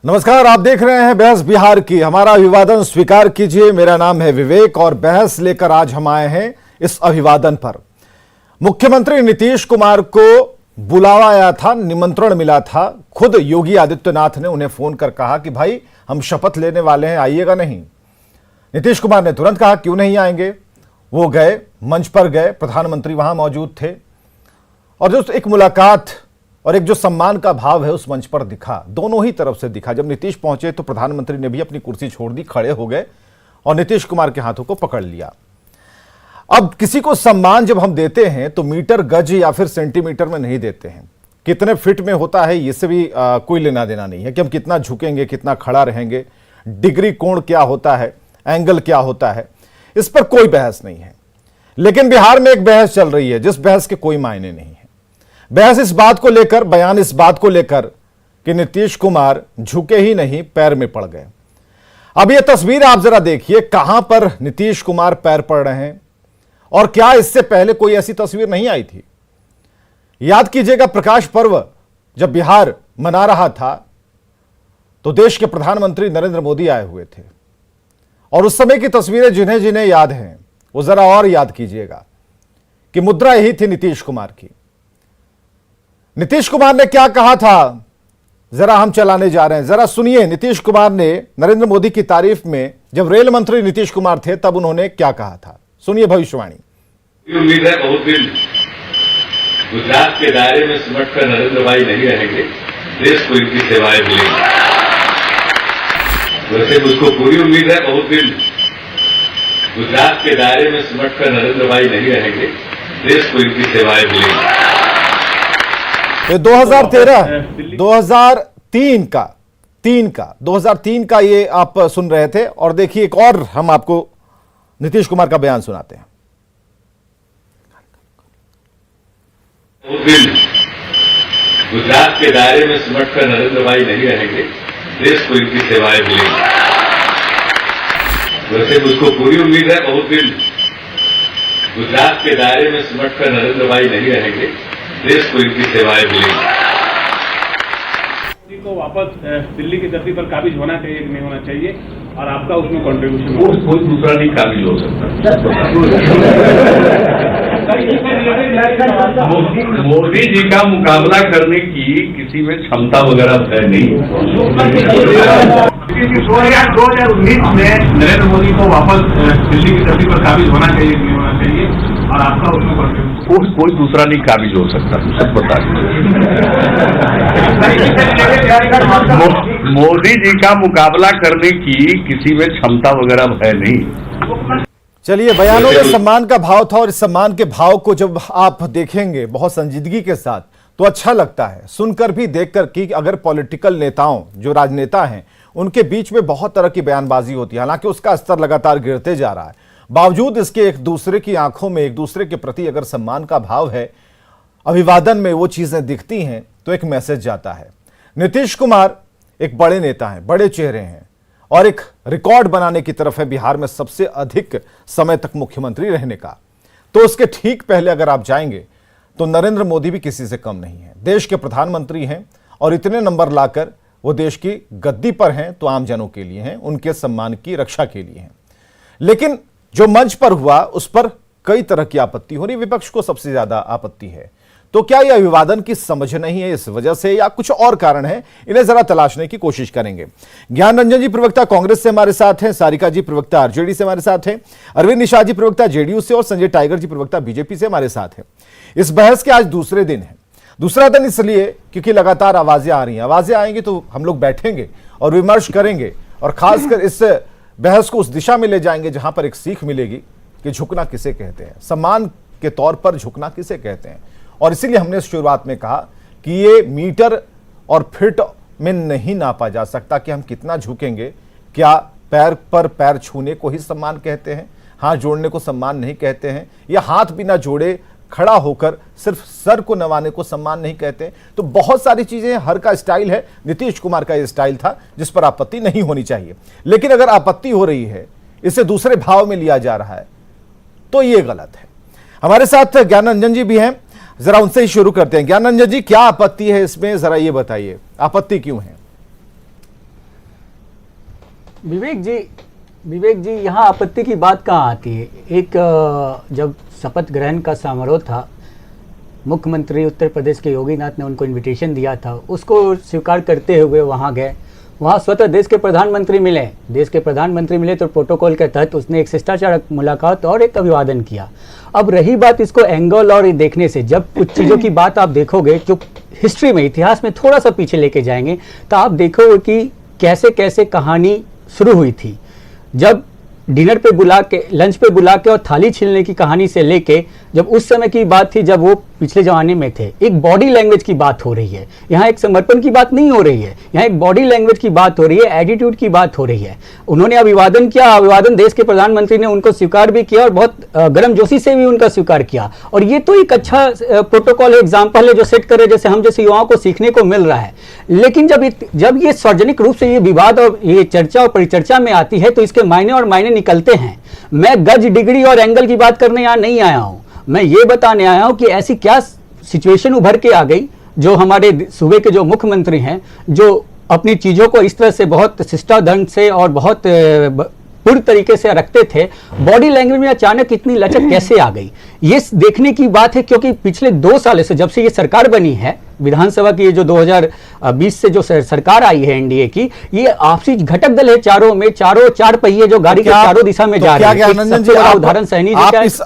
नमस्कार, आप देख रहे हैं बहस बिहार की। हमारा अभिवादन स्वीकार कीजिए। मेरा नाम है विवेक और बहस लेकर आज हम आए हैं इस अभिवादन पर। मुख्यमंत्री नीतीश कुमार को बुलावा आया था, निमंत्रण मिला था। खुद योगी आदित्यनाथ ने उन्हें फोन कर कहा कि भाई हम शपथ लेने वाले हैं, आइएगा नहीं। नीतीश कुमार ने तुरंत कहा क्यों नहीं आएंगे। वो गए, मंच पर गए, प्रधानमंत्री वहां मौजूद थे और जो एक मुलाकात और एक जो सम्मान का भाव है उस मंच पर दिखा, दोनों ही तरफ से दिखा। जब नीतीश पहुंचे तो प्रधानमंत्री ने भी अपनी कुर्सी छोड़ दी, खड़े हो गए और नीतीश कुमार के हाथों को पकड़ लिया। अब किसी को सम्मान जब हम देते हैं तो मीटर, गज या फिर सेंटीमीटर में नहीं देते हैं। कितने फिट में होता है इससे भी कोई लेना देना नहीं है कि हम कितना झुकेंगे, कितना खड़ा रहेंगे, डिग्री कोण क्या होता है, एंगल क्या होता है, इस पर कोई बहस नहीं है। लेकिन बिहार में एक बहस चल रही है जिस बहस के कोई मायने नहीं है। बहस इस बात को लेकर, बयान इस बात को लेकर कि नीतीश कुमार झुके ही नहीं, पैर में पड़ गए। अब यह तस्वीर आप जरा देखिए, कहां पर नीतीश कुमार पैर पड़ रहे हैं और क्या इससे पहले कोई ऐसी तस्वीर नहीं आई थी। याद कीजिएगा, प्रकाश पर्व जब बिहार मना रहा था तो देश के प्रधानमंत्री नरेंद्र मोदी आए हुए थे और उस समय की तस्वीरें जिन्हें जिन्हें याद हैं वो जरा और याद कीजिएगा कि मुद्रा यही थी नीतीश कुमार की। नीतीश कुमार ने क्या कहा था, जरा हम चलाने जा रहे हैं, जरा सुनिए। नीतीश कुमार ने नरेंद्र मोदी की तारीफ में, जब रेल मंत्री नीतीश कुमार थे तब उन्होंने क्या कहा था, सुनिए भविष्यवाणी। उम्मीद है बहुत दिन गुजरात के दायरे में सिमट कर नरेंद्र भाई नहीं रहेंगे, देश को इनकी सेवाएं मिलेंगी। वैसे मुझको पूरी उम्मीद है बहुत दिन गुजरात के दायरे में सिमट कर नरेंद्र भाई नहीं रहेंगे, देश को इनकी सेवाएं मिलेंगी। 2003 का ये आप सुन रहे थे और देखिए एक और हम आपको नीतीश कुमार का बयान सुनाते हैं। उस दिन गुजरात के दायरे में सिमट कर नरेंद्र भाई नहीं रहेंगे, देश को इनकी सेवाएं मिलेंगी। वैसे मुझको पूरी उम्मीद है बहुत दिन गुजरात के दायरे में सिमट कर नरेंद्र भाई नहीं रहेंगे, देश को इनकी सेवाएं मिलेंगी। को वापस दिल्ली की धरती पर काबिज होना चाहिए कि नहीं होना चाहिए और आपका उसमें कंट्रीब्यूशन कोई दूसरा नहीं काबिज हो सकता। मोदी जी का मुकाबला करने की किसी में क्षमता वगैरह है नहीं। 2019 में नरेंद्र मोदी को वापस दिल्ली की धरती पर काबिज होना चाहिए कि नहीं होना चाहिए और आपका उसमें कंट्रीब्यूशन कोई दूसरा नहीं काबिज हो सकता, सब बता मोदी जी का मुकाबला करने की किसी में क्षमता वगैरह है नहीं। चलिए, बयानों में सम्मान का भाव था और इस सम्मान के भाव को जब आप देखेंगे बहुत संजीदगी के साथ तो अच्छा लगता है सुनकर भी, देखकर कि अगर पॉलिटिकल नेताओं, जो राजनेता हैं, उनके बीच में बहुत तरह की बयानबाजी होती है। हालांकि उसका स्तर लगातार गिरते जा रहा है, बावजूद इसके एक दूसरे की आंखों में एक दूसरे के प्रति अगर सम्मान का भाव है, अभिवादन में वो चीजें दिखती हैं तो एक मैसेज जाता है। नीतीश कुमार एक बड़े नेता हैं, बड़े चेहरे हैं और एक रिकॉर्ड बनाने की तरफ है बिहार में सबसे अधिक समय तक मुख्यमंत्री रहने का। तो उसके ठीक पहले अगर आप जाएंगे तो नरेंद्र मोदी भी किसी से कम नहीं है, देश के प्रधानमंत्री हैं और इतने नंबर लाकर वो देश की गद्दी पर हैं तो आम जनों के लिए हैं, उनके सम्मान की रक्षा के लिए हैं। लेकिन जो मंच पर हुआ उस पर कई तरह की आपत्ति हो रही, विपक्ष को सबसे ज्यादा आपत्ति है। तो क्या यह अभिवादन की समझ नहीं है इस वजह से या कुछ और कारण है, इन्हें जरा तलाशने की कोशिश करेंगे। ज्ञान रंजन जी प्रवक्ता कांग्रेस से हमारे साथ हैं, सारिका जी प्रवक्ता आरजेडी से हमारे साथ हैं, अरविंद निषाद जी प्रवक्ता जेडीयू से और संजय टाइगर जी प्रवक्ता बीजेपी से हमारे साथ हैं। इस बहस के आज दूसरे दिन है। दूसरा दिन इसलिए क्योंकि लगातार आवाजें आ रही हैं, आवाजें आएंगी तो हम लोग बैठेंगे और विमर्श करेंगे और खासकर इस बहस को उस दिशा में ले जाएंगे जहां पर एक सीख मिलेगी कि झुकना किसे कहते हैं, सम्मान के तौर पर झुकना किसे कहते हैं। और इसीलिए हमने शुरुआत में कहा कि ये मीटर और फिट में नहीं नापा जा सकता कि हम कितना झुकेंगे। क्या पैर पर पैर छूने को ही सम्मान कहते हैं, हाथ जोड़ने को सम्मान नहीं कहते हैं, या हाथ बिना जोड़े खड़ा होकर सिर्फ सर को नवाने को सम्मान नहीं कहते। तो बहुत सारी चीजें, हर का स्टाइल है। नीतीश कुमार का यह स्टाइल था जिस पर आपत्ति नहीं होनी चाहिए, लेकिन अगर आपत्ति हो रही है, इसे दूसरे भाव में लिया जा रहा है तो यह गलत है। हमारे साथ ज्ञान रंजन जी भी हैं, जरा उनसे ही शुरू करते हैं। ज्ञान रंजन जी, क्या आपत्ति है इसमें, जरा ये बताइए, आपत्ति क्यों है? विवेक जी यहाँ आपत्ति की बात कहाँ आती है? एक जब शपथ ग्रहण का समारोह था, मुख्यमंत्री उत्तर प्रदेश के योगीनाथ ने उनको इनविटेशन दिया था, उसको स्वीकार करते हुए वहाँ गए। वहाँ स्वतः देश के प्रधानमंत्री मिले तो प्रोटोकॉल के तहत उसने एक शिष्टाचार मुलाकात और एक अभिवादन किया। अब रही बात इसको एंगल और देखने से, जब कुछ चीज़ों की बात आप देखोगे जो हिस्ट्री में, इतिहास में थोड़ा सा पीछे लेके जाएंगे तो आप देखोगे कि कैसे कैसे कहानी शुरू हुई थी। जब डिनर पे बुला के, लंच पे बुला के और थाली छीलने की कहानी से लेके, जब उस समय की बात थी जब वो पिछले जमाने में थे, एक बॉडी लैंग्वेज की बात हो रही है। यहाँ एक समर्पण की बात नहीं हो रही है, यहाँ एक बॉडी लैंग्वेज की बात हो रही है, एटीट्यूड की बात हो रही है। उन्होंने अभिवादन किया, अभिवादन देश के प्रधानमंत्री ने उनको स्वीकार भी किया और बहुत गर्मजोशी से भी उनका स्वीकार किया। और ये तो एक अच्छा प्रोटोकॉल, एग्जाम्पल है जो सेट करे, जैसे हम जैसे युवाओं को सीखने को मिल रहा है। लेकिन जब ये सार्वजनिक रूप से ये विवाद और ये चर्चा और परिचर्चा में आती है तो इसके मायने और मायने निकलते हैं। मैं गज, डिग्री और एंगल की बात करने यहाँ नहीं आया हूँ, मैं ये बताने आया हूं कि ऐसी क्या सिचुएशन उभर के आ गई जो हमारे सूबे के जो मुख्यमंत्री हैं, जो अपनी चीज़ों को इस तरह से बहुत शिष्टाचार से और बहुत पूरी तरीके से रखते थे, बॉडी लैंग्वेज में अचानक इतनी लचक कैसे आ गई, ये देखने की बात है। क्योंकि पिछले 2 साल से, जब से ये सरकार बनी है, विधानसभा की जो 2020 से जो सरकार आई है एनडीए की, ये आपसी घटक दल है चारों में, चार पहिए जो गाड़ी के चारों दिशा में जा रहे हैं। सबसे बड़ा उदाहरण सहनी जी का।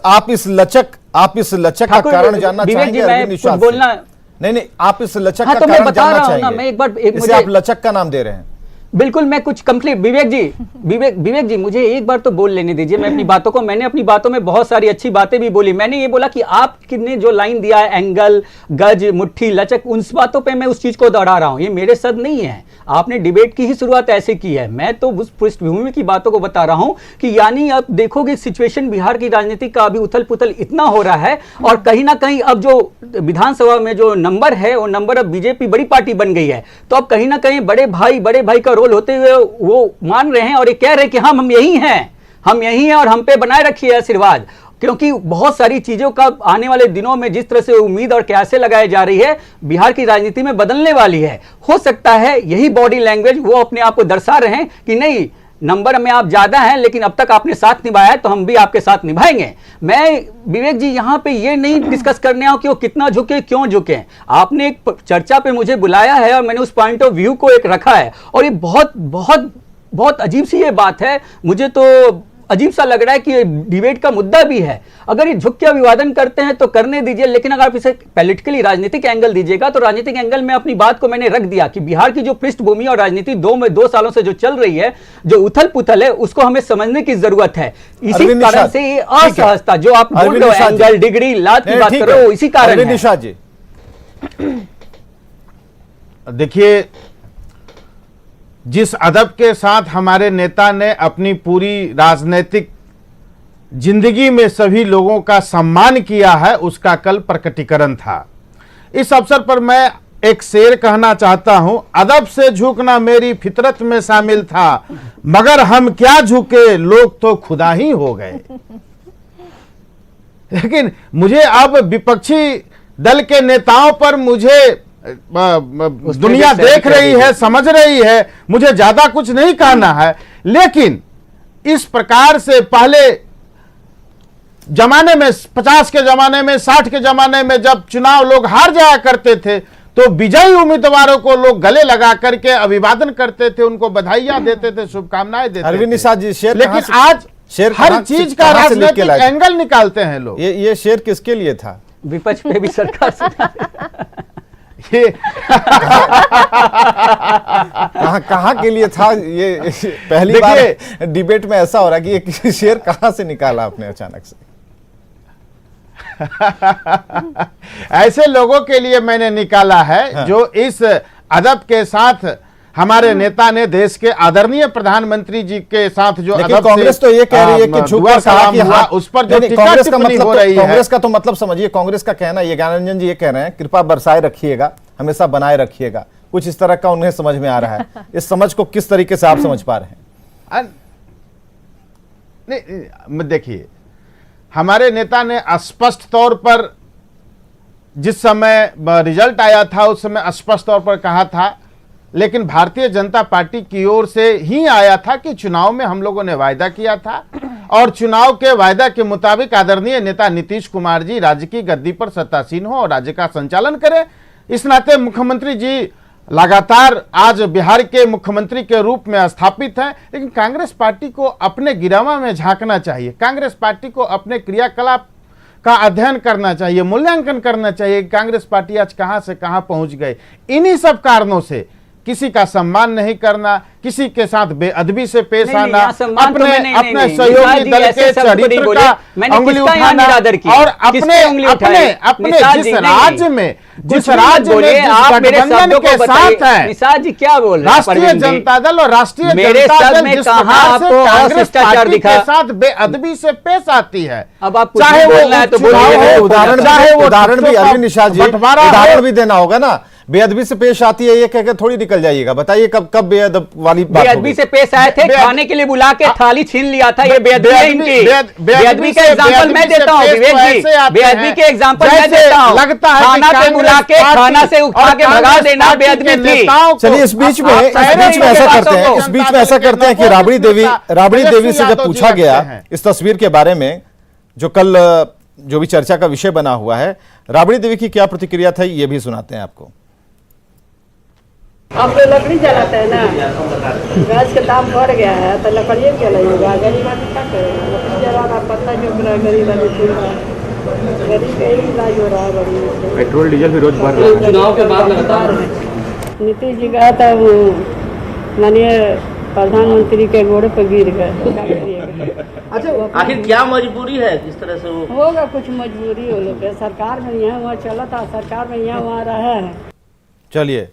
आप इस लचक का कारण जानना चाहेंगे? नहीं, आप इस लचक का कारण जानना चाहेंगे? मैं एक बार आप लचक का नाम दे रहे हैं। बिल्कुल, मैं कुछ कंप्लीट, विवेक जी मुझे एक बार तो बोल लेने दीजिए। मैं मैंने अपनी बातों में बहुत सारी अच्छी बातें भी बोली। मैंने ये बोला कि आपने जो लाइन दिया है, एंगल, गज, मुट्ठी, लचक, उन बातों पे मैं उस चीज को दोहरा रहा हूं, ये मेरे सद नहीं है। आपने डिबेट की ही शुरुआत ऐसे की है, मैं तो उस पृष्ठभूमि की बातों को बता रहा हूं कि यानी अब देखोगे सिचुएशन बिहार की राजनीति का अभी उथल पुथल इतना हो रहा है, और कहीं ना कहीं अब जो विधानसभा में जो नंबर है, वो नंबर अब बीजेपी बड़ी पार्टी बन गई है। तो अब कहीं ना कहीं बड़े भाई का रोल होते हुए वो मान रहे हैं और ये कह रहे हैं कि हम यही हैं और हम पे बनाए रखिए आशीर्वाद। क्योंकि बहुत सारी चीजों का आने वाले दिनों में जिस तरह से उम्मीद और कैसे लगाई जा रही है, बिहार की राजनीति में बदलने वाली है। हो सकता है यही बॉडी लैंग्वेज वो अपने आप को दर्शा रहे हैं कि नहीं, नंबर में आप ज्यादा हैं लेकिन अब तक आपने साथ निभाया है तो हम भी आपके साथ निभाएंगे। मैं विवेक जी यहाँ पे ये नहीं डिस्कस करने आऊं कि वो कितना झुके, क्यों झुके। आपने एक चर्चा पे मुझे बुलाया है और मैंने उस पॉइंट ऑफ व्यू को एक रखा है, और ये बहुत बहुत बहुत अजीब सी ये बात है। मुझे तो अजीब सा लग रहा है कि डिबेट का मुद्दा भी है। अगर ये झुक के अभिवादन करते हैं तो करने दीजिए, लेकिन अगर आप इसे पॉलिटिकली राजनीतिक एंगल दीजिएगा तो राजनीतिक एंगल में अपनी बात को मैंने रख दिया कि बिहार की जो पृष्ठभूमि और राजनीति 2 सालों से जो चल रही है, जो उथल पुथल है, उसको हमें समझने की जरूरत है। इसी कारण से ये असहजता जो आप बोल रहे हो, एंगल, डिग्री, लात की बात कर रहे हो, इसी कारण है। निशा जी देखिए, जिस अदब के साथ हमारे नेता ने अपनी पूरी राजनीतिक जिंदगी में सभी लोगों का सम्मान किया है, उसका कल प्रकटीकरण था। इस अवसर पर मैं एक शेर कहना चाहता हूं, अदब से झुकना मेरी फितरत में शामिल था, मगर हम क्या झुके, लोग तो खुदा ही हो गए। लेकिन मुझे अब विपक्षी दल के नेताओं पर मुझे दुनिया देख रही है, समझ रही है, मुझे ज्यादा कुछ नहीं कहना है। लेकिन इस प्रकार से पहले जमाने में, 50 के जमाने में, 60 के जमाने में जब चुनाव लोग हार जाया करते थे तो विजयी उम्मीदवारों को लोग गले लगा करके अभिवादन करते थे, उनको बधाइयां देते थे, शुभकामनाएं देते थे। निशा जी, शेर लेकिन आज हर चीज का राजनीतिक एंगल निकालते हैं लोग। ये शेर किसके लिए था? विपक्ष पे भी सरकार कहाँ के लिए था? ये पहली बार डिबेट में ऐसा हो रहा है कि ये शेर कहाँ से निकाला आपने अचानक से? ऐसे लोगों के लिए मैंने निकाला है, हाँ। जो इस अदब के साथ हमारे नेता ने देश के आदरणीय प्रधानमंत्री जी के साथ जो अदब, कांग्रेस तो ये कह रही है कि झुककर सलाम हुआ, उस पर जो कांग्रेस का मतलब हो रही है, कांग्रेस का तो मतलब समझिए, कांग्रेस का कहना, ये ज्ञानरंजन जी ये कह रहे हैं कृपा बरसाए रखिएगा, हमेशा बनाए रखिएगा, कुछ इस तरह का उन्हें समझ में आ रहा है। इस समझ को किस तरीके से आप समझ पा रहे हैं? नहीं, देखिए, हमारे नेता ने स्पष्ट तौर पर जिस समय रिजल्ट आया था उस समय स्पष्ट तौर पर कहा था, लेकिन भारतीय जनता पार्टी की ओर से ही आया था कि चुनाव में हम लोगों ने वायदा किया था और चुनाव के वायदा के मुताबिक आदरणीय नेता नीतीश कुमार जी राज्य की गद्दी पर सत्तासीन हो और राज्य का संचालन करें। इस नाते मुख्यमंत्री जी लगातार आज बिहार के मुख्यमंत्री के रूप में स्थापित हैं, लेकिन कांग्रेस पार्टी को अपने गिरावा में झांकना चाहिए। कांग्रेस पार्टी को अपने क्रियाकलाप का अध्ययन करना चाहिए, मूल्यांकन करना चाहिए कि कांग्रेस पार्टी आज कहां से कहां पहुंच गई। इन्हीं सब कारणों से किसी का सम्मान नहीं करना, किसी के साथ बेअदबी से पेश आना, अपने सहयोगी दल के चरित्र का अंगुली उठाना और अपने जिस राज्य में गठबंधन के साथ है निषाद जी क्या बोल रहे हैं, राष्ट्रीय जनता दल और राष्ट्रीय जनता दल जिस प्रकार से कांग्रेस पार्टी के साथ बेअदबी से पेश आती है, अब आप चाहे वो उदाहरण भी अरविंद निषाद जी उदाहरण भी देना होगा ना। बेअदबी से पेश आती है ये कहकर थोड़ी निकल जाइएगा। बताइए कब बेअदब वाली बात बेअदबी से पेश आए थे, खाने के लिए बुला के थाली छीन लिया था, ये बेअदबी है इनकी। बेअदबी का एग्जांपल मैं देता हूं विवेक जी, बेअदबी के एग्जांपल मैं देता हूं। लगता है खाना पे बुला के खाना से उठा के भगा देना बेअदबी थी। चलिए इस बीच में ऐसा करते हैं कि राबड़ी देवी से जब पूछा गया इस तस्वीर के बारे में जो कल जो भी चर्चा का विषय बना हुआ है, राबड़ी देवी की क्या प्रतिक्रिया था ये भी सुनाते हैं आपको। आप तो लकड़ी जलाते हैं ना, गैस का दाम बढ़ गया है तो लकड़िए जलाइएगा, गरीब आदमी क्या करेगा, लकड़ी जलाना पत्ता क्यों रहा है, गरीब आदमी गरीब का ही इलाज हो रहा है। गरीब पेट्रोल डीजल भी रोज बढ़ रहा है। चुनाव के बाद लगातार नीतीश जी गया था, माननीय प्रधानमंत्री के गोड़े पर गिर गए। अच्छा, आखिर क्या मजबूरी है, किस तरह से वो होगा, कुछ मजबूरी हो लोग, सरकार में यहाँ वहाँ चला था, सरकार में यहाँ वहाँ रहा है। चलिए,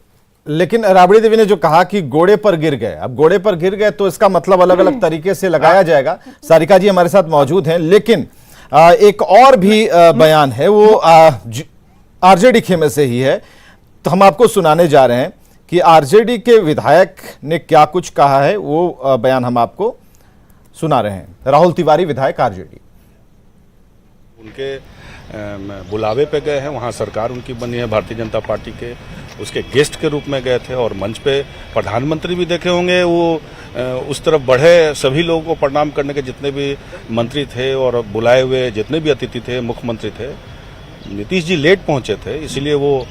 लेकिन राबड़ी देवी ने जो कहा कि घोड़े पर गिर गए, अब घोड़े पर गिर गए तो इसका मतलब अलग अलग तरीके से लगाया जाएगा। सारिका जी हमारे साथ मौजूद हैं, लेकिन एक और भी बयान है, वो आरजेडी खेमे से ही है, तो हम आपको सुनाने जा रहे हैं कि आरजेडी के विधायक ने क्या कुछ कहा है। वो बयान हम आपको सुना रहे हैं। राहुल तिवारी विधायक आरजेडी, उनके बुलावे पे गए हैं, वहाँ सरकार उनकी बनी है भारतीय जनता पार्टी के, उसके गेस्ट के रूप में गए थे और मंच पे प्रधानमंत्री भी देखे होंगे, वो उस तरफ बढ़े, सभी लोगों को प्रणाम करने के जितने भी मंत्री थे और बुलाए हुए जितने भी अतिथि थे, मुख्यमंत्री थे। नीतीश जी लेट पहुंचे थे, इसीलिए वो।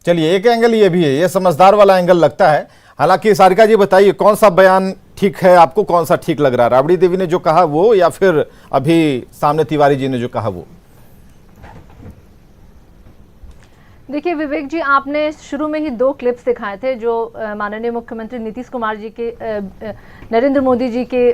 चलिए, एक एंगल ये भी है, ये समझदार वाला एंगल लगता है। हालांकि सारिका जी बताइए कौन सा बयान ठीक है, आपको कौन सा ठीक लग रहा है, राबड़ी देवी ने जो कहा वो या फिर अभी सामने तिवारी जी ने जो कहा वो? देखिए विवेक जी, आपने शुरू में ही 2 क्लिप्स दिखाए थे जो माननीय मुख्यमंत्री नीतीश कुमार जी के नरेंद्र मोदी जी के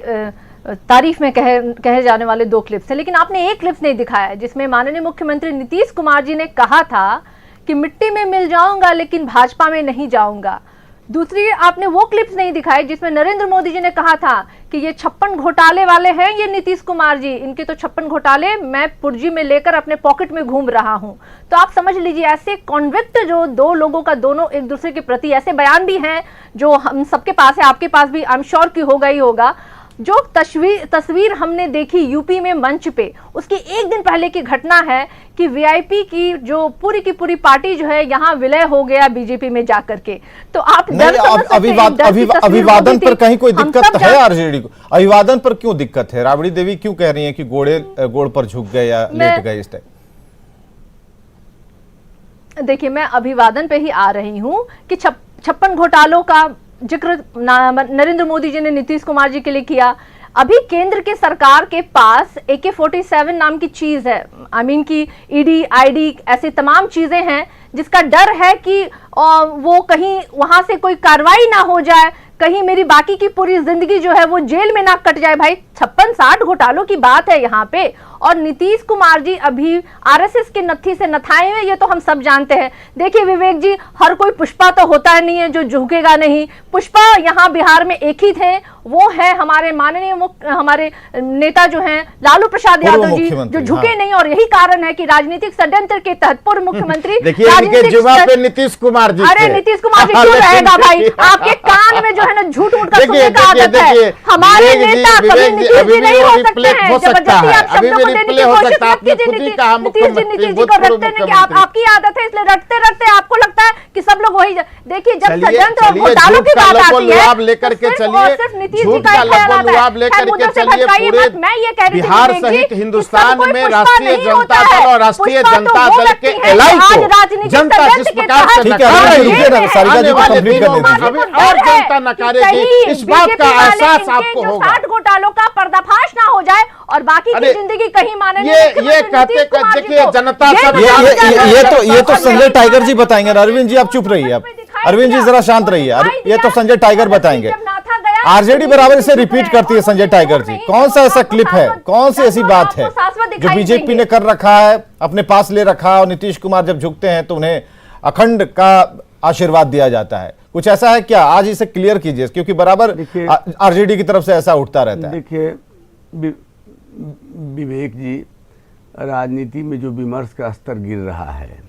तारीफ में कहे जाने वाले 2 क्लिप्स थे, लेकिन आपने एक क्लिप्स नहीं दिखाया जिसमें माननीय मुख्यमंत्री नीतीश कुमार जी ने कहा था कि मिट्टी में मिल जाऊंगा लेकिन भाजपा में नहीं जाऊंगा। दूसरी आपने वो क्लिप्स नहीं दिखाए जिसमें नरेंद्र मोदी जी ने कहा था कि ये 56 घोटाले वाले हैं ये नीतीश कुमार जी, इनके तो 56 घोटाले मैं पुर्जी में लेकर अपने पॉकेट में घूम रहा हूं। तो आप समझ लीजिए, ऐसे कॉन्विक्ट जो 2 लोगों का दोनों एक दूसरे के प्रति ऐसे बयान भी हैं जो हम सबके पास है, आपके पास भी आई एम श्योर कि होगा ही होगा। जो तस्वीर हमने देखी यूपी में मंच पे, उसकी एक दिन पहले की घटना है कि वीआईपी की जो पूरी की पूरी पार्टी जो है यहाँ विलय हो गया बीजेपी में जाकर के। तो आप अभिवादन पर कहीं कोई दिक्कत है आरजेडी को? अभिवादन पर क्यों दिक्कत है? राबड़ी देवी क्यों कह रही है कि गोड़ पर झुक गए या लेट गए इस टाइप? देखिए, मैं अभिवादन पे ही आ रही हूँ कि 56 घोटालों का जिक्र नरेंद्र मोदी जी ने नीतीश कुमार जी के लिए किया। अभी केंद्र के सरकार के पास AK-47 नाम की चीज है, आई मीन की ईडी आईडी ऐसे तमाम चीजें हैं जिसका डर है कि वो कहीं वहां से कोई कार्रवाई ना हो जाए, कहीं मेरी बाकी की पूरी जिंदगी जो है वो जेल में ना कट जाए। भाई 56-60 घोटालों की बात है यहाँ पे, और नीतीश कुमार जी अभी आरएसएस के नत्थी से नथाए हुए, ये तो हम सब जानते हैं। देखिए विवेक जी, हर कोई पुष्पा तो होता नहीं है जो झुकेगा नहीं। पुष्पा यहाँ बिहार में एक ही थे, वो है हमारे माननीय हमारे नेता जो हैं लालू प्रसाद यादव जी, जो झुके नहीं, और यही कारण है कि राजनीतिक षड्यंत्र के तहत पूर्व मुख्यमंत्री नीतीश कुमार जी, अरे नीतीश कुमार जी क्यों रहेगा भाई? आपके कान में जो है ना झूठ मूठ का सुनने का आदत है। हमारे नेता कभी नीतीश जी नहीं हो सकते हैं, जबरदस्ती आप शब्दों को देने प्ले की हो कोशिश सकता है। मत आपने कीजिए खुद ही नीतीश कहा जी मुख्यमंत्री, को रटते भूतपूर्व नहीं कि मुख्यमंत्री। आपकी आदत है, इसलिए रटते रटते आपको लगता है कि सब लोग वही देखिए जब चलिए षड्यंत्र और चलिए, घोटालों झूठ की का बात लबो आती है लुआब लेकर तो के सिर्फ और चलिए, सिर्फ नीतीश जी झूठ का का ही ख्याल लबो आता है। लुआब लेकर खैर, के मुझे से चलिए, भटकाइए पूरे मत। मैं ये कह रही थी बिहार विवेक जी सहित कि हिंदुस्तान सब कोई में पुष्पा राष्ट्रीय नहीं जनता होता दल है। और राष्ट्रीय पुष्पा तो जनता वो दल व्यक्ति के है एलाई जो आज को राजनीतिक जनता षड्यंत्र जिस के प्रकार तहत से ठीक है, नकार अभी रही रुकिए ना, है, सारिका जी आने को वाले कंप्लीट दिनों करने में दीजिए। अभी और जनता नकारेगी, इस बात का एहसास आपको होगा। 60 घोटालों का पर्दाफाश ना हो जाए और बाकी की अरे, जिंदगी कहीं माने ये कहते देखिए जनता सब ये तो संजय टाइगर जी बताएंगे। अरविंद जी आप चुप रहिए, आप अरविंद जी जरा शांत रहिए। ये तो संजय टाइगर बताएंगे। आरजेडी बराबर इसे रिपीट करती है संजय टाइगर जी। कौन सा ऐसा क्लिप है, कौन सी ऐसी बात है जो बीजेपी ने कर रखा है, अपने पास ले रखा है, और नीतीश कुमार जब झुकते हैं तो उन्हें अखंड का आशीर्वाद दिया जाता है? कुछ ऐसा है क्या? आज इसे क्लियर कीजिए, क्योंकि बराबर आरजेडी की तरफ से ऐसा उठता रहता है। देखिए विवेक जी, राजनीति में जो विमर्श का स्तर गिर रहा है,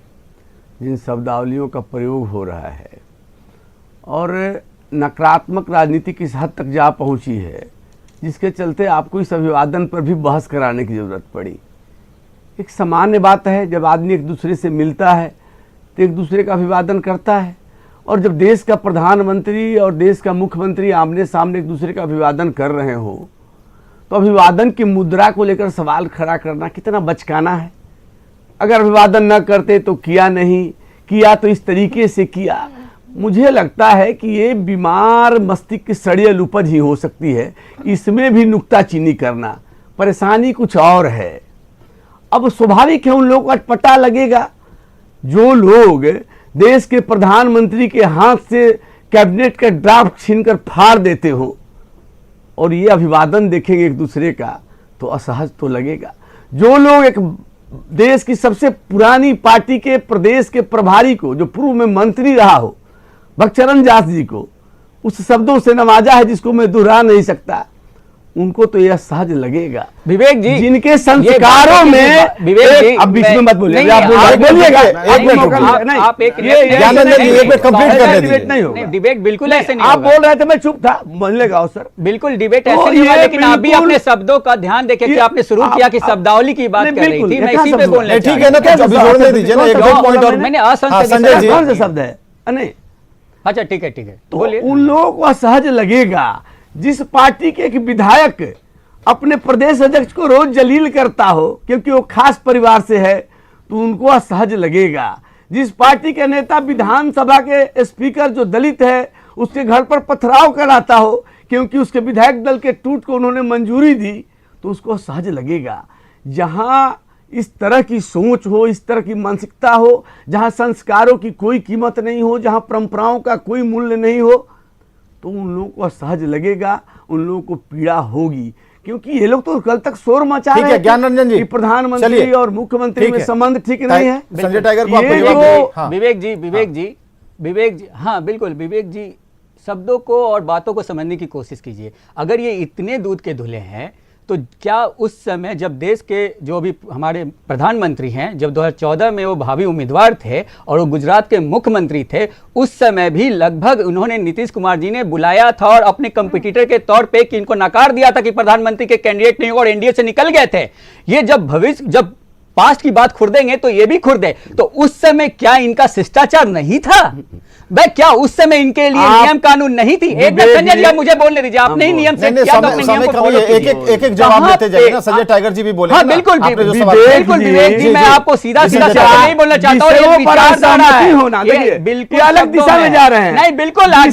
जिन शब्दावलियों का प्रयोग हो रहा है और नकारात्मक राजनीति किस हद तक जा पहुंची है, जिसके चलते आपको इस अभिवादन पर भी बहस कराने की ज़रूरत पड़ी। एक सामान्य बात है, जब आदमी एक दूसरे से मिलता है तो एक दूसरे का अभिवादन करता है, और जब देश का प्रधानमंत्री और देश का मुख्यमंत्री आमने सामने एक दूसरे का अभिवादन कर रहे हो तो अभिवादन की मुद्रा को लेकर सवाल खड़ा करना कितना बचकाना है। अगर अभिवादन न करते तो किया नहीं, किया तो इस तरीके से किया। मुझे लगता है कि ये बीमार मस्तिष्क की सड़ियल उपज ही हो सकती है, इसमें भी नुक्ताचीनी करना। परेशानी कुछ और है। अब स्वाभाविक है उन लोगों का पता लगेगा जो लोग देश के प्रधानमंत्री के हाथ से कैबिनेट का ड्राफ्ट छीनकर फाड़ देते हो और ये अभिवादन देखेंगे एक दूसरे का तो असहज तो लगेगा। जो लोग एक देश की सबसे पुरानी पार्टी के प्रदेश के प्रभारी को, जो पूर्व में मंत्री रहा हो, भक्तचरण दास जी को उस शब्दों से नवाजा है जिसको मैं दोहरा नहीं सकता, उनको तो यह सहज लगेगा। विवेक जी, जिनके संस्कारों में विवेक जी, अब बीच में मत बोलिए, आप बोलिएगा। आप एक डिबेट कंप्लीट करने दीजिए। नहीं होगा डिबेट बिल्कुल ऐसे नहीं आप होगा। बोल रहे थे, मैं चुप था, बोलेगा अवसर। बिल्कुल डिबेट तो ऐसे नहीं होगा, ये लेकिन आप भी बिल्कुल- अपने शब्दों का ध्यान देखें कि आपने शुरू किया कि शब्दावली की बात नहीं, कर रही बिल्कुल, थी, मैं ये इसी क्या पे शब्द बोलने नहीं, ठीक चाह है ना, रहा तो अभी जोड़ने दीजिए ना, एक दो पॉइंट और। मैंने हाँ, असंसदीय संजय जी। कौन सा शब्द है? नहीं, अच्छा ठीक है तो बोलिए। उन लोगों को असहज लगेगा जिस पार्टी के एक विधायक अपने प्रदेश अध्यक्ष को रोज जलील करता हो क्योंकि वो खास परिवार से है, तो उनको असहज लगेगा। जिस पार्टी के नेता विधानसभा के स्पीकर जो दलित है उसके घर पर पथराव कराता हो क्योंकि उसके विधायक दल के टूट को उन्होंने मंजूरी दी, तो उसको असहज लगेगा। जहां इस तरह की सोच हो, इस तरह की मानसिकता हो, जहां संस्कारों की कोई कीमत नहीं हो, जहां परंपराओं का कोई मूल्य नहीं हो, तो उन लोगों को असहज लगेगा, उन लोगों को पीड़ा होगी। क्योंकि ये लोग तो कल तक शोर मचा रहे थे ज्ञान रंजन जी, कि प्रधानमंत्री और मुख्यमंत्री में संबंध ठीक नहीं है। संजय टाइगर को आपको ये जवाब जो- दे- हाँ। विवेक जी, हाँ बिल्कुल विवेक जी, शब्दों को और बातों को समझने की कोशिश कीजिए। अगर ये इतने दूध के धुले हैं तो क्या उस समय जब देश के जो भी हमारे प्रधानमंत्री हैं, जब 2014 में वो भावी उम्मीदवार थे और वो गुजरात के मुख्यमंत्री थे, उस समय भी लगभग उन्होंने नीतीश कुमार जी ने बुलाया था और अपने कंपटीटर के तौर पे कि इनको नकार दिया था कि प्रधानमंत्री के कैंडिडेट नहीं और एनडीए से निकल गए थे। ये जब पास्ट की बात खुर्देंगे तो ये भी खुर्दे। तो उस समय क्या इनका शिष्टाचार नहीं था? भाई क्या उस समय इनके लिए नियम कानून नहीं थी? एक मिनट संजय जी, आप मुझे बोलने दीजिए। आपने ही नियम सेट किया तो अपने नियम को फॉलो कीजिए। एक जवाब देते जाइए ना, संजय टाइगर जी भी बोले। हाँ बिल्कुल विवेक जी, मैं आपको सीधा सीधा नहीं बोलना चाहता हूँ। ये विचारधारा है, बिल्कुल अलग दिशा में जा रहे हैं। नहीं बिल्कुल आपने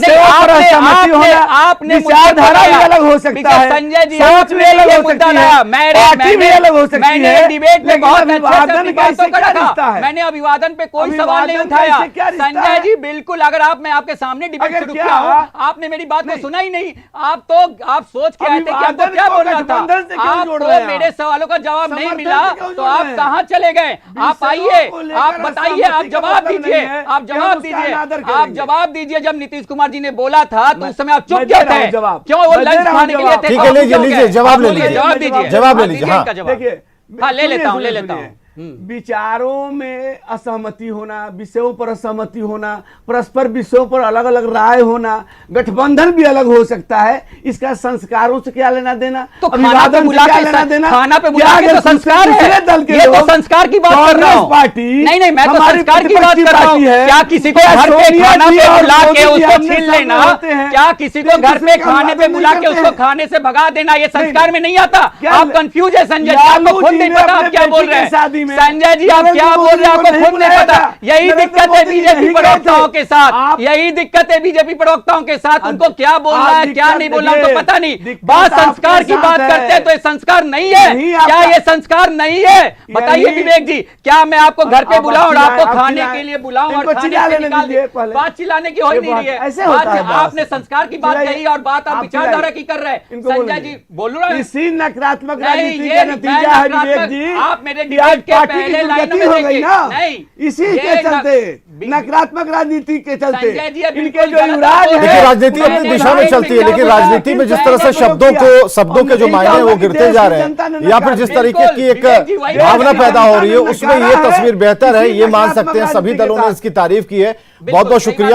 विचारधारा भी अलग हो सकता है, संजय जी, सोच भी अलग हो सकती है, पार्टी भी अलग हो सकती है। मैंने डिबेट में बहुत अच्छे से अभिवादन का इससे क्या रिश्ता है? मैंने अभिवादन पे कोई सवाल नहीं अभिवादन का उठाया। इससे क्या रिश्ता संजय है? जी बिल्कुल, अगर मैं आपके सामने डिबेट अगर शुरू क्या किया हुआ? आपने मेरी बात को सुना ही नहीं। आप सोच के आए थे कि आपको अभिवादन क्या को बोलना था। गठबंधन से क्यों जोड़ रहे आपको हैं मेरे आप? सवालों का जवाब नहीं समर्थन मिला से क्यों तो जोड़ आप रहे हैं? कहाँ चले गए? आप आइए, को लेकर आप बताइए, आप असहमति का जवाब मतलब दीजिए, नहीं है आप कि जवाब हम उसका दीजिए, अनादर आप करेंगे। जवाब दीजिए। जब नीतीश कुमार जी ने बोला था तो उस समय आप चुप मैं क्यों दे रहा हूं थे? जवाब। क्यों वो मैं दे लंच रहा हूं खाने के लिए जवाब। थे? ठीक है, लीजिए जवाब ले लीजिए, जवाब दीजिए, जवाब ले लीजिए। दीजिए हाँ इनका जवाब। हाँ ले लेता हूँ, सुनिए। विचारों में असहमति होना, विषयों पर असहमति होना, परस्पर विषयों पर अलग अलग राय होना, गठबंधन भी अलग हो सकता है। इसका संस्कारों से क्या लेना देना? तो खाना पे बुला के खाना पे बुला के तो संस्कार है। ये तो संस्कार की बात कर रहा हूँ। पार्टी नहीं, मैं तो संस्कार की बात कर रहा हूँ। क्या किसी को घर पे खाना पे बुला के उसको छीन लेना, क्या किसी को घर पे खाने पे बुला के उसको खाने से भगा देना, ये संस्कार में नहीं आता? आप कंफ्यूज है संजय जी, आपको खुद नहीं पता आप क्या बोल रहे हैं। संजय जी आप क्या बोल रहे हैं, आपको खुद नहीं पता। यही दिक्कत है बीजेपी प्रवक्ताओं के साथ, यही दिक्कत है बीजेपी प्रवक्ताओं के साथ। उनको क्या बोलना है क्या नहीं बोलना उनको पता नहीं। बात संस्कार की बात करते हैं तो ये संस्कार नहीं है। क्या ये संस्कार नहीं है? बताइए विवेक जी, क्या मैं आपको घर पे बुलाऊं और आपको खाने के लिए बुलाऊं और खाने से निकाल दूं? बात चिल्लाने की हो ही नहीं रही है। आपने संस्कार की बात कही और बात आप विचारधारा की कर रहे हैं। संजय जी बोल रहे हैं इसी नकारात्मक राजनीति का नतीजा है विवेक जी। आप मेरे डिबेट के पहले लाइन में देखिए नहीं, इसी के चलते नकारात्मक राजनीति के चलते इनके जो युवराज है। देखिए राजनीति अपनी दिशा में चलती है, लेकिन राजनीति में जिस तरह से शब्दों के जो मायने हैं वो गिरते जा रहे हैं, या फिर जिस तरीके की एक भावना पैदा हो रही है उसमें ये तस्वीर बेहतर है, ये मान सकते हैं। सभी दलों ने इसकी तारीफ की है। बहुत बहुत शुक्रिया।